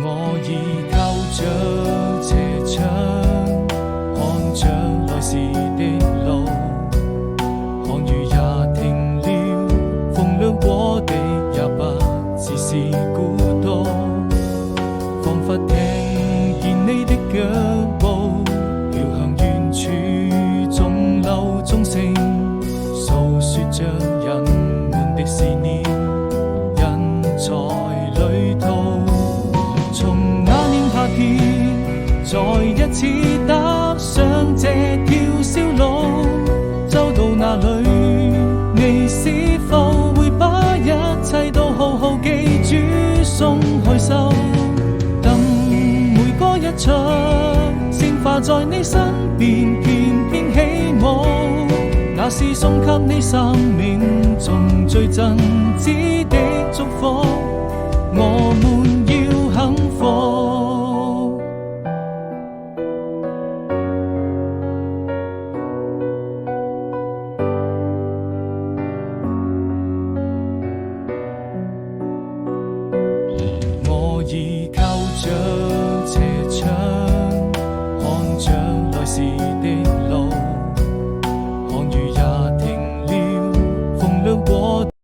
我已靠着斜窗，看着來時的路，看雨也停了，風涼過的也不只是孤獨，彷彿聽見你的腳步飄向遠處，鐘樓鐘聲訴說着人們的思念，人在旅途。從那年夏天再一次踏上這條小路，走到哪裏你是否會把一切都好好記住，鬆開手，等每個一場鮮花在你身邊翩翩起舞，那是送給你生命中最真摯的祝福。我們